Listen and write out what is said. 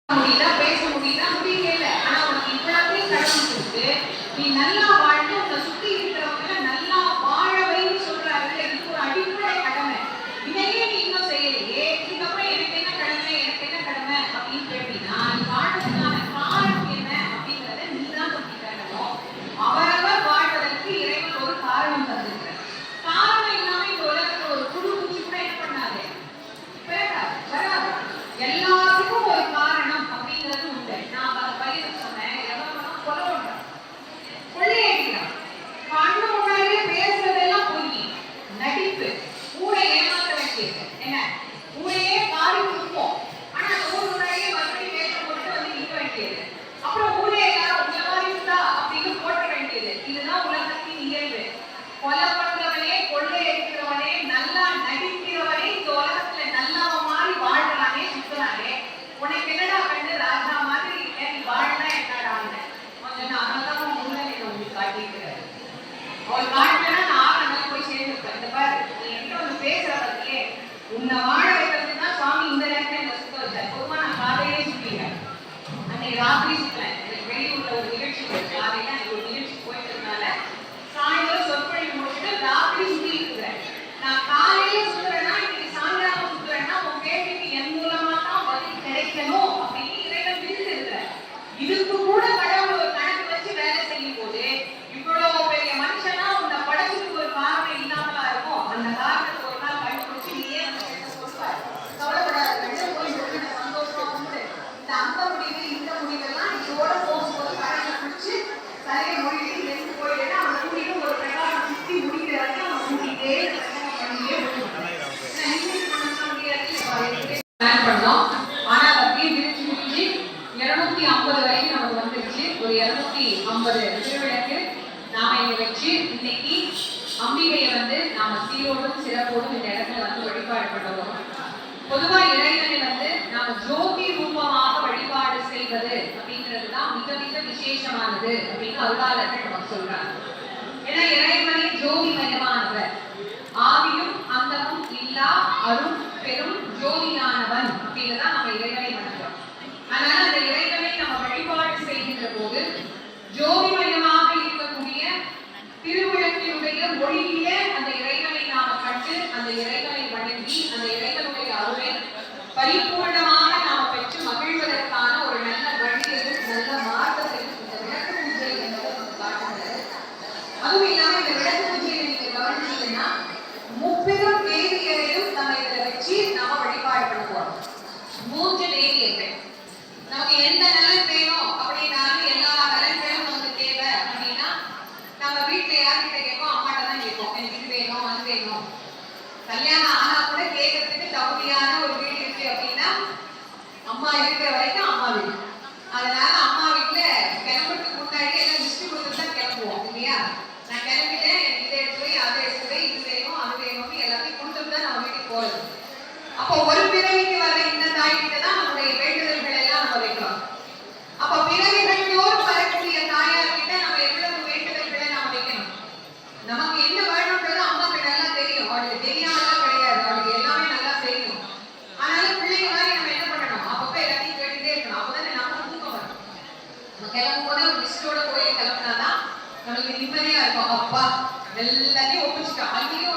முடியுதா, பேச முடியுதா, முடியல. ஆனா உனக்கு இவ்வளத்தையும் கடமை கொடுத்து நீ நல்லா வாழ்ந்து உன்னை சுத்தி இருக்கிறவங்கள நல்லா வாழவைன்னு சொல்றாருல்ல, இது ஒரு அடிப்படை கடமை. இதையே நீ இன்னும் செய்யலையே, இதுக்கப்புறம் எனக்கு என்ன கடமை, எனக்கு என்ன கடமை அப்படின்னு கேட்டீங்கன்னா நீ வாழ்றதுக்கான காரணம் என்ன அப்படிங்கிறத நீ தான் சொல்லி தரணும். அவரவர் வாழ்வதற்கு இறைவன் ஒரு காரணம் தந்திருக்கிற. காரணம் இல்லாம இந்த உலகத்துல ஒரு புழு பூச்சி கூட என்ன பண்ணாது, வராது. எல்லாத்துக்கும் ஒரு காரணம் அப்படிங்கிறது உண்டு. நான் பயிர் சொன்னேன், எவ்வளவு கொலை பண்றான், கொள்ளையடிக்கிறான், கண்ணு முன்னாடியே பேசுறதெல்லாம் பொய், நடிப்பு, ஊரை ஏமாற்ற வேண்டியது. என்ன ஊரையே காரி கொடுப்போம், ஆனா அந்த ஊர் முன்னாடியே மறுபடியும் பேச போட்டு வந்து நிற்க வேண்டியது. அப்புறம் ஊரே எல்லாரும் உங்களை மாதிரி இருந்தா அப்படின்னு போட்ட வேண்டியது. இதுதான் உலகத்தின் இயல்பு. கொலை பண்றவனே, கொள்ளையடிக்கிறவனே, நல்லா நடிக்கிறவனே இந்த உலகத்துல நல்லவன் மாதிரி வாழ்றானே, சுத்துறானே. உனக்கு என்னடா கண்ணு ராஜா மாதிரி நீ வாழ்னா என்னடா கொஞ்சம் அதனாலதான் உங்களை உங்களுக்கு காட்டியிருக்கிறாரு. அவள் வாழ்னா நான் நல்லா போய் சேர்ந்துருப்பேன். இந்த பாரு நீ என்கிட்ட வந்து பேசுற பத்தியே உன்னை வாழ வைக்கிறதுக்கு தான் சுவாமி இந்த நேரத்துல என்ன சுத்த வச்சார். பொதுவா நான் காலையிலே சுத்திக்கிறேன், அன்னைக்கு ராத்திரி சுத்துறேன். எனக்கு வெளியூர்ல ஒரு நிகழ்ச்சி போயிருக்கு, காலையில எனக்கு ஒரு நிகழ்ச்சி போயிட்டதுனால சாயந்தரம் சொற்பொழிவு முடிச்சுட்டு ராத்திரி சுத்தி இருக்கிறேன். நான் காலையில சுத்துறேன்னா இன்னைக்கு சாயங்காலம் சுத்துறேன்னா உன் கேள்விக்கு என் மூலமா தான் பதில் கிடைக்கணும் அப்படின்னு இறைவன் விதித்து இருக்கிறேன். இதுக்கு கூட கடவுள் ஒரு கணக்கு வச்சு வேலை செய்யும் போது இவ்வளவு பெரிய மனுஷனா உன்னை படைச்சுக்கு ஒரு காரணம் இல்லாமலா இருக்கும். அந்த காரணத்தை ஒரு நாள் கண்டுபிடிச்சு நீயே சொல்லுவார். கவலைப்படாத, போய் சந்தோஷமா உண்டு. இந்த அந்த முடிவு இந்த முடிவெல்லாம் இதோட போகும்போது கடவுளை பிடிச்சு சரியை மொழிக்கு எந்த போயிட்டா அவன் கூட்டிட்டு ஒரு பிரகாரம் சுத்தி முடிக்கிற வரைக்கும் அவன் கூட்டிகிட்டே பண்ணோம். ஆனா அப்படியே விரிச்சு முடிஞ்சு 250 வரைக்கும் நமக்கு வந்துருச்சு. ஒரு 250 திருவிளக்கு நாம இங்க வச்சு இன்னைக்கு அம்பிகையை வந்து நாம சீரோடும் சிறப்போடும் இந்த இடத்துல வந்து வழிபாடு பண்ணுவோம். பொதுவா இறைவனை வந்து நாம ஜோதி ரூபமாக வழிபாடு செய்வது அப்படிங்கிறதுதான் மிக மிக விசேஷமானது அப்படின்னு அருளாளர்கள் நமக்கு சொல்றாங்க. ஏன்னா இறைவனை ஜோதி மயமானவர், ஆவியும் அந்தமும் இல்லா அருள் பெரும் ஜோதியானவன் அப்படின்னுதான் நம்ம இறைவனை வணங்குறோம். அதனால அந்த இறைவனை நம்ம வழிபாடு செய்கின்ற போது ஜோதிமயமாக இருக்கக்கூடிய திருவிளக்கினுடைய மொழியிலே அந்த இறைவனை நாம கண்டு அந்த இறைவனை வணங்கி அந்த இறைவனுடைய அருளை பரிபூர்ணமாக நாம பெற்று மகிழ்வதற்கான ஒரு நல்ல வழியையும் நல்ல மார்க்கத்தையும் இந்த விளக்கு பூஜை என்பதை நமக்கு காட்டுகிறது. அதுவும் இல்லாம இந்த விளக்கு பூஜையை நீங்க கவனிச்சீங்கன்னா முப்பெரும் தேவியரையும் நம்ம இதை வச்சு நாம வழிபாடு பண்ண போறோம். 3 தேவியர்கள். நமக்கு எந்த நலன் வேணும் அப்படின்னாலும் எல்லா நலன்களும் நமக்கு தேவை அப்படின்னா நம்ம வீட்டுல யார்கிட்ட கேட்போம், அம்மாட்ட தான் கேட்போம். எனக்கு இது வேணும், அது வேணும். கல்யாணம் ஆனா கூட கேட்கறதுக்கு தகுதியான ஒரு வீடு இருக்கு அப்படின்னா அம்மா இருக்கிற வரைக்கும் அம்மா வீடு. அதனால அம்மா வீட்டுல கிளம்புறதுக்கு முன்னாடி எல்லாம் லிஸ்ட் கொடுத்துட்டு தான் கிளம்புவோம் இல்லையா. நான் கிளம்பிட்டேன், எனக்கு இதை எடுத்து போய் அதை எடுத்து போய் இது வேணும் அது வேணும்னு எல்லாத்தையும் கொடுத்துட்டு தான் நம்ம வீட்டுக்கு போறது. அப்போ ஒரு பிறவிக்கு வர இந்த தாய்கிட்ட தான் நம்முடைய வேண்டுதல்கள் எல்லாம் நம்ம வைக்கிறோம். அப்போ பிறவிகள் தோறும் வரக்கூடிய தாயார்கிட்ட நம்ம எவ்வளவு வேண்டுதல்களை நாம வைக்கணும். நமக்கு என்ன வேணும்ன்றது அம்மாக்கு நல்லா தெரியும், அவளுக்கு தெரியாமலாம் கிடையாது, அவளுக்கு எல்லாமே நல்லா தெரியும். அதனால பிள்ளைங்க மாதிரி நம்ம என்ன பண்ணணும், அப்பப்ப எல்லாத்தையும் கேட்டுட்டே இருக்கணும். அப்பதானே நமக்கு தூக்கம் வரும். நம்ம கிளம்பும் போது ஒரு லிஸ்டோட போய் கிளம்பினாதான் நம்மளுக்கு நிம்மதியா இருக்கும். அப்பா எல்லாத்தையும் ஒப்பிச்சுட்டோம், அங்கேயும்